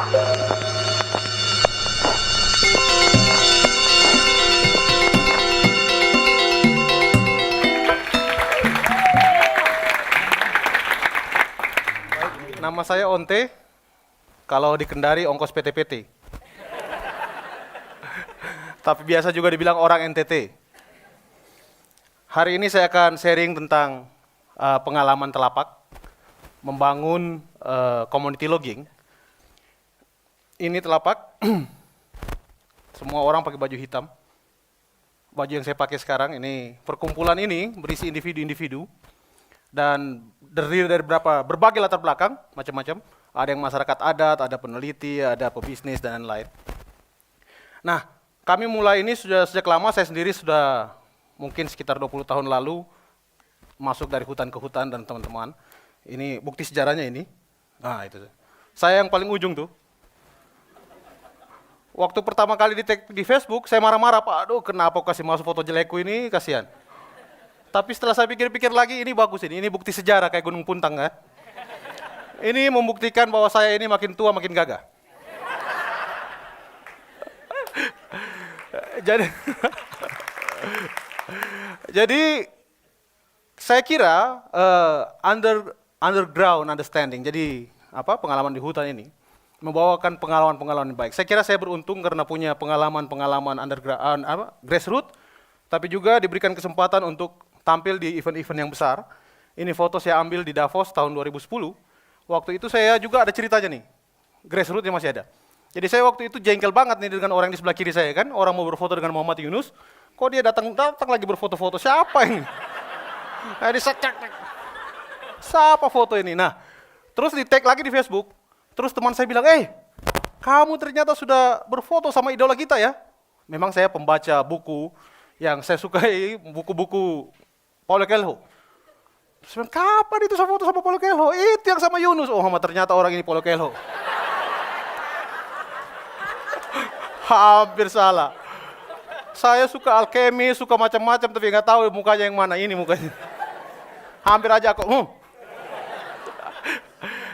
Nama saya Onte, kalau di Kendari ongkos PT-PT. Tapi biasa juga dibilang orang NTT. Hari ini saya akan sharing tentang pengalaman Telapak, membangun community logging. Ini Telapak, semua orang pakai baju hitam. Baju yang saya pakai sekarang, ini perkumpulan ini berisi individu-individu. Dan terdiri dari berbagai latar belakang, macam-macam. Ada yang masyarakat adat, ada peneliti, ada pebisnis, dan lain-lain. Nah, kami mulai ini sudah sejak lama, saya sendiri sudah mungkin sekitar 20 tahun lalu, masuk dari hutan ke hutan dan teman-teman. Ini bukti sejarahnya ini. Nah, itu. Saya yang paling ujung tuh. Waktu pertama kali di Facebook, saya marah-marah, Pak, aduh kenapa kasih masuk foto jelekku ini, kasihan. Tapi setelah saya pikir-pikir lagi, ini bagus ini bukti sejarah kayak Gunung Puntang kan. Ini membuktikan bahwa saya ini makin tua makin gagah. Jadi saya kira underground understanding, jadi pengalaman di hutan ini membawakan pengalaman-pengalaman yang baik. Saya kira saya beruntung karena punya pengalaman-pengalaman underground, grassroots, tapi juga diberikan kesempatan untuk tampil di event-event yang besar. Ini foto saya ambil di Davos tahun 2010. Waktu itu saya juga ada ceritanya nih, grassroots-nya masih ada. Jadi saya waktu itu jengkel banget nih dengan orang di sebelah kiri saya kan, orang mau berfoto dengan Muhammad Yunus, kok dia datang lagi berfoto-foto, siapa ini? Nah, siapa foto ini? Nah, terus di-tag lagi di Facebook, terus teman saya bilang, kamu ternyata sudah berfoto sama idola kita ya? Memang saya pembaca buku yang saya sukai, buku-buku Paulo Coelho. Terus kapan itu saya foto sama Paulo Coelho? Itu yang sama Yunus. Oh, ternyata orang ini Paulo Coelho. Hampir salah. Saya suka alkemi, suka macam-macam, tapi nggak tahu mukanya yang mana. Ini mukanya. Hampir aja aku.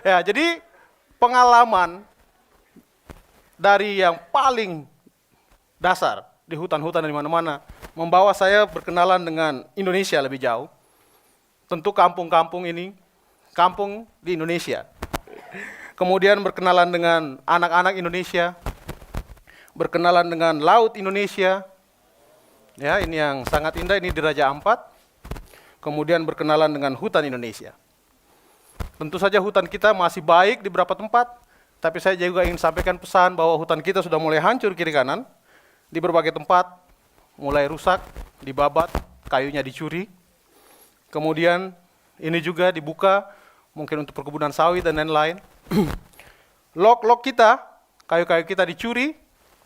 Ya, jadi pengalaman dari yang paling dasar di hutan-hutan di mana-mana membawa saya berkenalan dengan Indonesia lebih jauh. Tentu kampung-kampung ini, kampung di Indonesia. Kemudian berkenalan dengan anak-anak Indonesia, berkenalan dengan laut Indonesia. Ya, ini yang sangat indah, ini di Raja Ampat. Kemudian berkenalan dengan hutan Indonesia. Tentu saja hutan kita masih baik di beberapa tempat, tapi saya juga ingin sampaikan pesan bahwa hutan kita sudah mulai hancur kiri kanan. Di berbagai tempat, mulai rusak, dibabat, kayunya dicuri. Kemudian ini juga dibuka, mungkin untuk perkebunan sawit dan lain-lain. Log-log kita, kayu-kayu kita dicuri,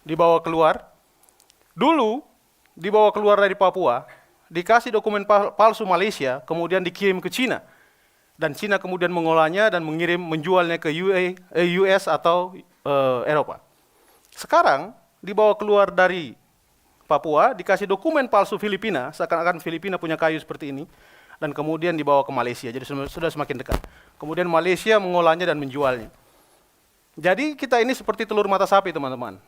dibawa keluar. Dulu, dibawa keluar dari Papua, dikasih dokumen palsu Malaysia, kemudian dikirim ke Cina. Dan Cina kemudian mengolahnya dan menjualnya ke US atau Eropa. Sekarang, dibawa keluar dari Papua, dikasih dokumen palsu Filipina, seakan-akan Filipina punya kayu seperti ini, dan kemudian dibawa ke Malaysia, jadi sudah semakin dekat. Kemudian Malaysia mengolahnya dan menjualnya. Jadi kita ini seperti telur mata sapi, teman-teman.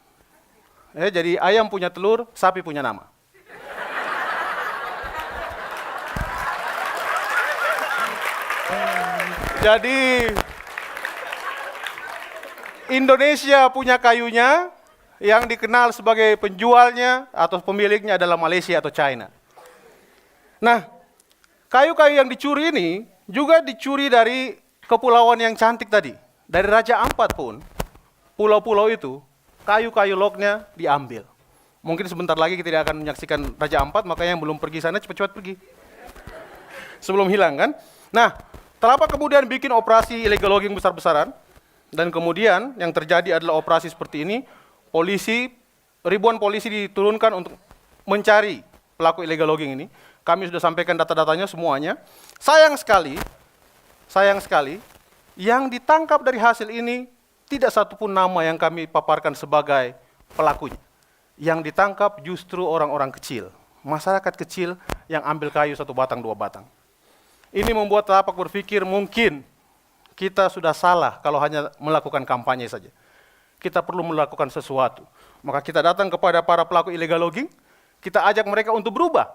Jadi ayam punya telur, sapi punya nama. Jadi Indonesia punya kayunya, yang dikenal sebagai penjualnya atau pemiliknya adalah Malaysia atau China. Nah, kayu-kayu yang dicuri ini juga dicuri dari kepulauan yang cantik tadi. Dari Raja Ampat pun, pulau-pulau itu, kayu-kayu lognya diambil. Mungkin sebentar lagi kita tidak akan menyaksikan Raja Ampat, makanya yang belum pergi sana cepat-cepat pergi. Sebelum hilang kan? Nah, Telapak kemudian bikin operasi illegal logging besar-besaran, dan kemudian yang terjadi adalah operasi seperti ini. Ribuan polisi diturunkan untuk mencari pelaku illegal logging ini. Kami sudah sampaikan data-datanya semuanya. Sayang sekali, yang ditangkap dari hasil ini tidak satupun nama yang kami paparkan sebagai pelakunya. Yang ditangkap justru orang-orang kecil, masyarakat kecil yang ambil kayu 1 batang 2 batang. Ini membuat Telapak berpikir mungkin kita sudah salah kalau hanya melakukan kampanye saja. kita perlu melakukan sesuatu. Maka kita datang kepada para pelaku illegal logging, kita ajak mereka untuk berubah.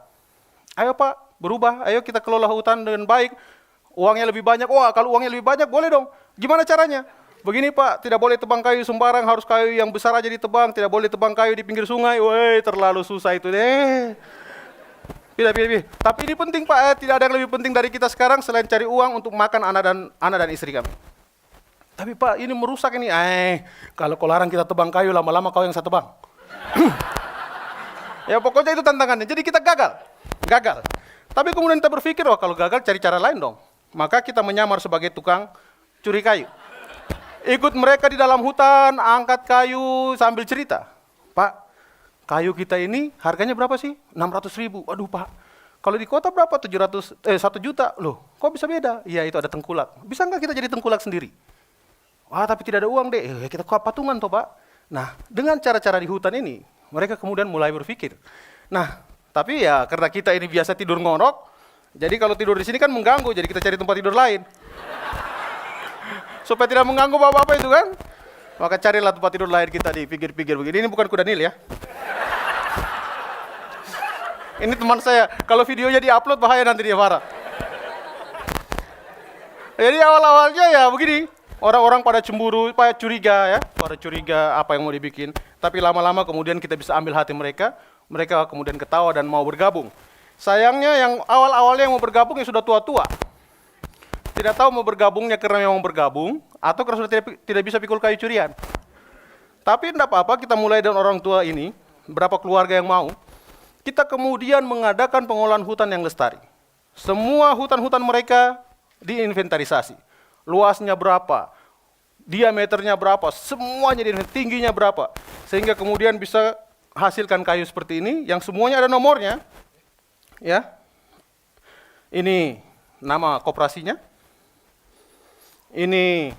Ayo Pak, berubah, ayo kita kelola hutan dengan baik, uangnya lebih banyak. Wah, kalau uangnya lebih banyak boleh dong. Gimana caranya? Begini Pak, tidak boleh tebang kayu sembarang, harus kayu yang besar aja ditebang, tidak boleh tebang kayu di pinggir sungai. Woi, terlalu susah itu deh. Tidak. Tapi ini penting Pak, tidak ada yang lebih penting dari kita sekarang selain cari uang untuk makan anak dan istri kami. Tapi Pak, ini merusak ini. Kalau kau larang kita tebang kayu, lama-lama kau yang saya tebang. Ya pokoknya itu tantangannya. Jadi kita gagal. Tapi kemudian kita berpikir, kalau gagal cari cara lain dong. Maka kita menyamar sebagai tukang curi kayu. Ikut mereka di dalam hutan, angkat kayu sambil cerita. Pak, kayu kita ini harganya berapa sih? 600.000. Waduh Pak, kalau di kota berapa? 1 juta. Loh, kok bisa beda? Iya, itu ada tengkulak. Bisa nggak kita jadi tengkulak sendiri? Wah, tapi tidak ada uang deh. Kita patungan toh Pak. Nah, dengan cara-cara di hutan ini, mereka kemudian mulai berpikir. Nah, tapi ya karena kita ini biasa tidur ngorok, jadi kalau tidur di sini kan mengganggu, jadi kita cari tempat tidur lain. Supaya tidak mengganggu bapak-bapak itu kan. Maka carilah tempat tidur lain kita di pinggir-pinggir begini. Ini bukan kuda nil ya. Ini teman saya, kalau videonya di-upload bahaya nanti dia marah. Jadi awal-awalnya ya begini. Orang-orang pada cemburu, pada curiga ya. Pada curiga apa yang mau dibikin. Tapi lama-lama kemudian kita bisa ambil hati mereka. Mereka kemudian ketawa dan mau bergabung. Sayangnya yang awal-awalnya yang mau bergabung yang sudah tua-tua. Tidak tahu mau bergabungnya karena memang bergabung atau karena sudah tidak bisa pikul kayu curian. Tapi tidak apa-apa, kita mulai dengan orang tua ini, berapa keluarga yang mau. Kita kemudian mengadakan pengolahan hutan yang lestari. Semua hutan-hutan mereka diinventarisasi. Luasnya berapa, diameternya berapa, semuanya tingginya berapa. Sehingga kemudian bisa hasilkan kayu seperti ini, yang semuanya ada nomornya. Ya, ini nama koperasinya. Ini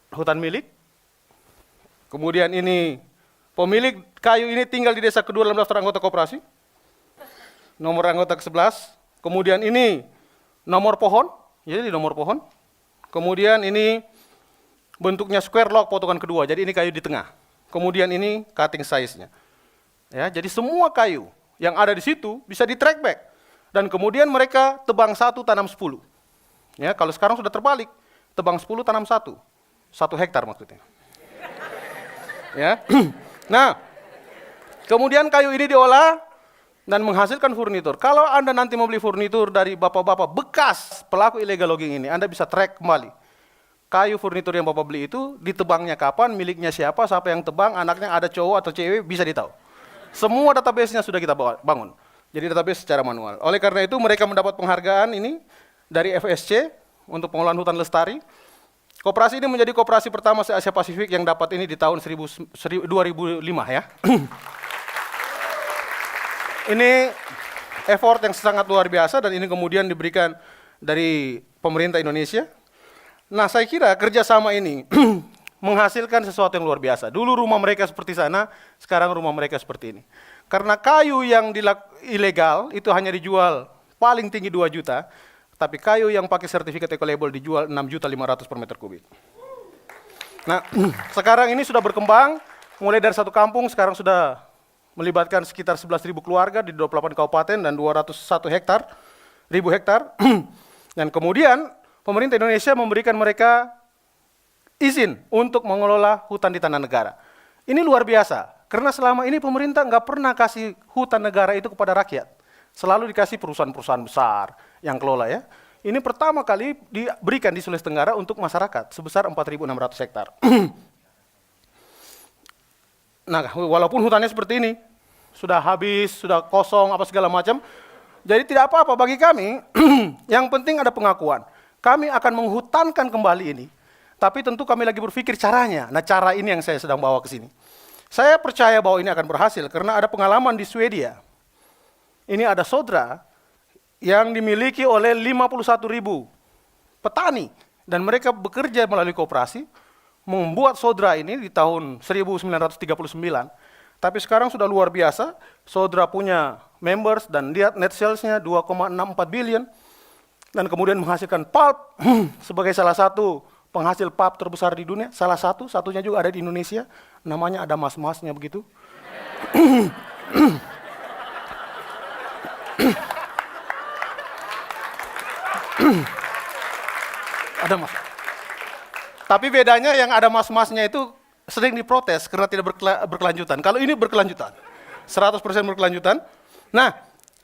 hutan milik. Kemudian ini pemilik kayu ini tinggal di desa kedua dalam daftar anggota koperasi. Nomor anggota ke-11. Kemudian ini nomor pohon, jadi nomor pohon. Kemudian ini bentuknya square log potongan kedua, jadi ini kayu di tengah. Kemudian ini cutting size-nya. Ya, jadi semua kayu yang ada di situ bisa di track back. Dan kemudian mereka tebang 1 tanam 10. Ya, kalau sekarang sudah terbalik, tebang 10 tanam 1. 1 hektar maksudnya. Ya. Nah, kemudian kayu ini diolah dan menghasilkan furnitur. Kalau Anda nanti mau beli furnitur dari bapak-bapak bekas pelaku illegal logging ini, Anda bisa track kembali. Kayu furnitur yang Bapak beli itu ditebangnya kapan, miliknya siapa yang tebang, anaknya ada cowok atau cewek, bisa ditahu. Semua database-nya sudah kita bangun. Jadi database secara manual. Oleh karena itu mereka mendapat penghargaan ini dari FSC untuk pengolahan hutan lestari. Koperasi ini menjadi koperasi pertama se-Asia Pasifik yang dapat ini di tahun 2005 ya. Ini effort yang sangat luar biasa dan ini kemudian diberikan dari pemerintah Indonesia. Nah, saya kira kerjasama ini menghasilkan sesuatu yang luar biasa. Dulu rumah mereka seperti sana, sekarang rumah mereka seperti ini. Karena kayu yang ilegal itu hanya dijual paling tinggi 2 juta, tapi kayu yang pakai sertifikat eco-label dijual 6.500.000 per meter kubik. Nah, sekarang ini sudah berkembang, mulai dari satu kampung, sekarang sudah melibatkan sekitar 11.000 keluarga di 28 kabupaten dan 201 hektar, ribu hektar. Dan kemudian pemerintah Indonesia memberikan mereka izin untuk mengelola hutan di tanah negara. Ini luar biasa, karena selama ini pemerintah nggak pernah kasih hutan negara itu kepada rakyat. Selalu dikasih perusahaan-perusahaan besar yang kelola ya. Ini pertama kali diberikan di Sulawesi Tenggara untuk masyarakat sebesar 4.600 hektar. Nah, walaupun hutannya seperti ini, sudah habis, sudah kosong, apa segala macam, jadi tidak apa-apa bagi kami, yang penting ada pengakuan. Kami akan menghutankan kembali ini, tapi tentu kami lagi berpikir caranya. Nah, cara ini yang saya sedang bawa ke sini. Saya percaya bahwa ini akan berhasil, karena ada pengalaman di Swedia. Ini ada sodra yang dimiliki oleh 51.000 petani, dan mereka bekerja melalui koperasi, membuat sodra ini di tahun 1939, tapi sekarang sudah luar biasa, sodra punya members dan lihat net sales-nya 2,64 billion, dan kemudian menghasilkan pulp sebagai salah satu penghasil pulp terbesar di dunia, satunya juga ada di Indonesia, namanya ada mas-masnya begitu. Ada mas. Tapi bedanya yang ada mas-masnya itu sering diprotes karena tidak berkelanjutan. Kalau ini berkelanjutan, 100% berkelanjutan. Nah,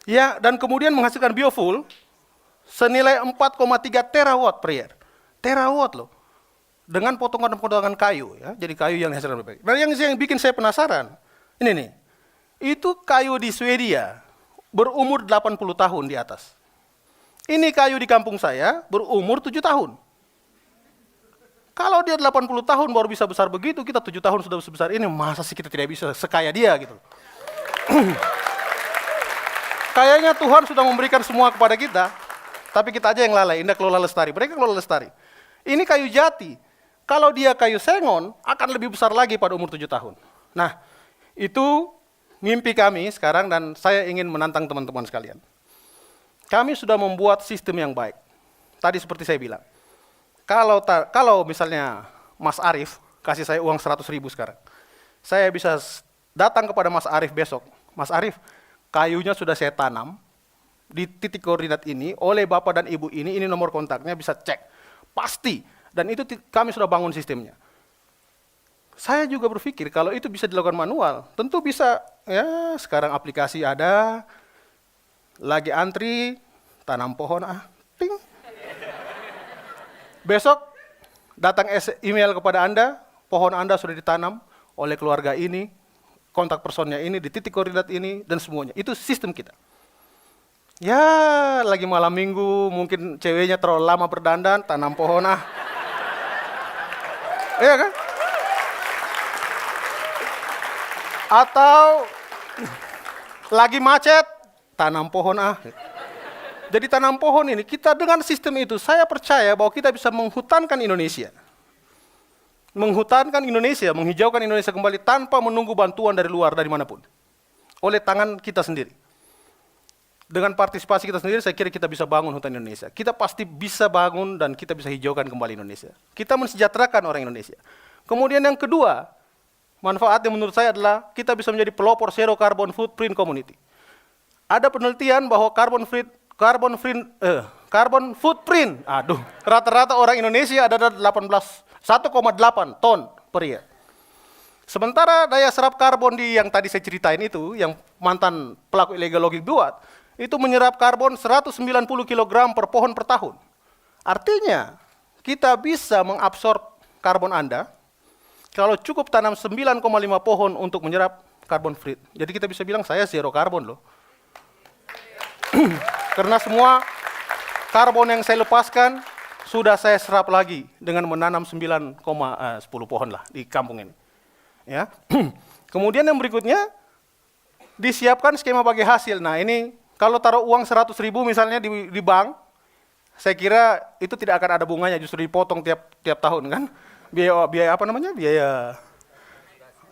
ya, dan kemudian menghasilkan biofuel senilai 4,3 terawatt per year. Terawatt loh. Dengan potongan-potongan kayu, ya. Jadi kayu yang dihasilkan lebih baik. Nah, yang bikin saya penasaran, ini nih. Itu kayu di Swedia berumur 80 tahun di atas. Ini kayu di kampung saya berumur 7 tahun. Kalau dia 80 tahun baru bisa besar begitu, kita 7 tahun sudah sebesar ini, masa sih kita tidak bisa sekaya dia gitu. Kayaknya Tuhan sudah memberikan semua kepada kita, tapi kita aja yang lalai, tidak kelola lestari. Mereka kelola lestari. Ini kayu jati. Kalau dia kayu sengon, akan lebih besar lagi pada umur 7 tahun. Nah, itu mimpi kami sekarang dan saya ingin menantang teman-teman sekalian. Kami sudah membuat sistem yang baik. Tadi seperti saya bilang, kalau misalnya Mas Arief kasih saya uang 100.000 sekarang, saya bisa datang kepada Mas Arief besok. Mas Arief, kayunya sudah saya tanam di titik koordinat ini oleh Bapak dan Ibu ini nomor kontaknya, bisa cek. Pasti. Dan itu kami sudah bangun sistemnya. Saya juga berpikir kalau itu bisa dilakukan manual, tentu bisa. Ya, sekarang aplikasi ada, lagi antri, tanam pohon, ting. Besok datang email kepada Anda, pohon Anda sudah ditanam oleh keluarga ini, kontak personnya ini, di titik koordinat ini, dan semuanya. Itu sistem kita. Ya, lagi malam minggu, mungkin ceweknya terlalu lama berdandan, tanam pohon Iya kan? Atau lagi macet, tanam pohon Jadi tanam pohon ini, kita dengan sistem itu, saya percaya bahwa kita bisa menghutankan Indonesia. Menghutankan Indonesia, menghijaukan Indonesia kembali tanpa menunggu bantuan dari luar, dari manapun. Oleh tangan kita sendiri. Dengan partisipasi kita sendiri, saya kira kita bisa bangun hutan Indonesia. Kita pasti bisa bangun dan kita bisa hijaukan kembali Indonesia. Kita mensejahterakan orang Indonesia. Kemudian yang kedua, manfaatnya menurut saya adalah kita bisa menjadi pelopor zero carbon footprint community. Ada penelitian bahwa carbon footprint, rata-rata orang Indonesia ada 1,8 ton per year. Sementara daya serap karbon yang tadi saya ceritain itu, yang mantan pelaku illegal logging buat, itu menyerap karbon 190 kg per pohon per tahun. Artinya, kita bisa mengabsorb karbon Anda, kalau cukup tanam 9,5 pohon untuk menyerap karbon free. Jadi kita bisa bilang, saya zero karbon loh. Karena semua karbon yang saya lepaskan, sudah saya serap lagi dengan menanam 9,10 pohon lah di kampung ini. Ya. Kemudian yang berikutnya, disiapkan skema bagi hasil. Nah ini, kalau taruh uang 100.000 misalnya di bank, saya kira itu tidak akan ada bunganya, justru dipotong tiap tahun kan. Biaya apa namanya? Biaya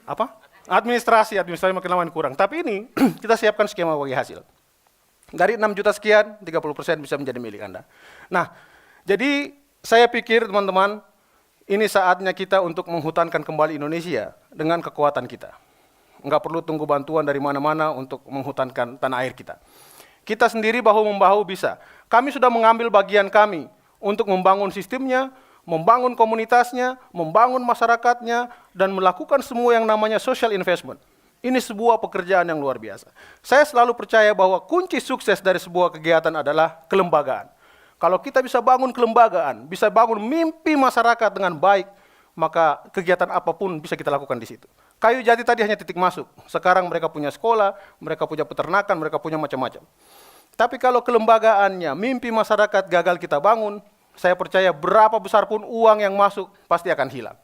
apa? Administrasi makin lama kurang. Tapi ini kita siapkan skema bagi hasil. Dari 6 juta sekian, 30% bisa menjadi milik Anda. Nah, jadi saya pikir teman-teman, ini saatnya kita untuk menghutankan kembali Indonesia dengan kekuatan kita. Enggak perlu tunggu bantuan dari mana-mana untuk menghutankan tanah air kita. Kita sendiri bahu-membahu bisa. Kami sudah mengambil bagian kami untuk membangun sistemnya, membangun komunitasnya, membangun masyarakatnya, dan melakukan semua yang namanya social investment. Ini sebuah pekerjaan yang luar biasa. Saya selalu percaya bahwa kunci sukses dari sebuah kegiatan adalah kelembagaan. Kalau kita bisa bangun kelembagaan, bisa bangun mimpi masyarakat dengan baik, maka kegiatan apapun bisa kita lakukan di situ. Kayu jati tadi hanya titik masuk. Sekarang mereka punya sekolah, mereka punya peternakan, mereka punya macam-macam. Tapi kalau kelembagaannya, mimpi masyarakat gagal kita bangun, saya percaya berapa besar pun uang yang masuk pasti akan hilang.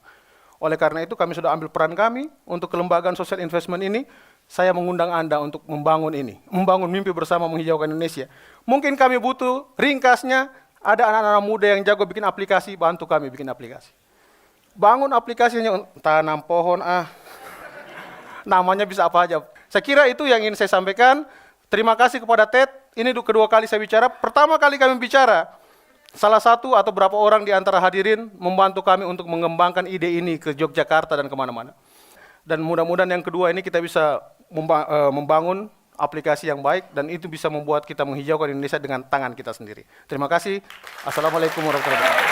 Oleh karena itu kami sudah ambil peran kami untuk kelembagaan social investment ini. Saya mengundang Anda untuk membangun ini, membangun mimpi bersama menghijaukan Indonesia. Mungkin kami butuh ringkasnya, ada anak-anak muda yang jago bikin aplikasi, bantu kami bikin aplikasi. Bangun aplikasinya, tanam pohon, namanya bisa apa aja. Saya kira itu yang ingin saya sampaikan. Terima kasih kepada Ted. Ini kedua kali saya bicara. Pertama kali kami bicara, salah satu atau berapa orang di antara hadirin membantu kami untuk mengembangkan ide ini ke Yogyakarta dan kemana-mana. Dan mudah-mudahan yang kedua ini kita bisa membangun aplikasi yang baik dan itu bisa membuat kita menghijaukan Indonesia dengan tangan kita sendiri. Terima kasih. Assalamualaikum warahmatullahi wabarakatuh.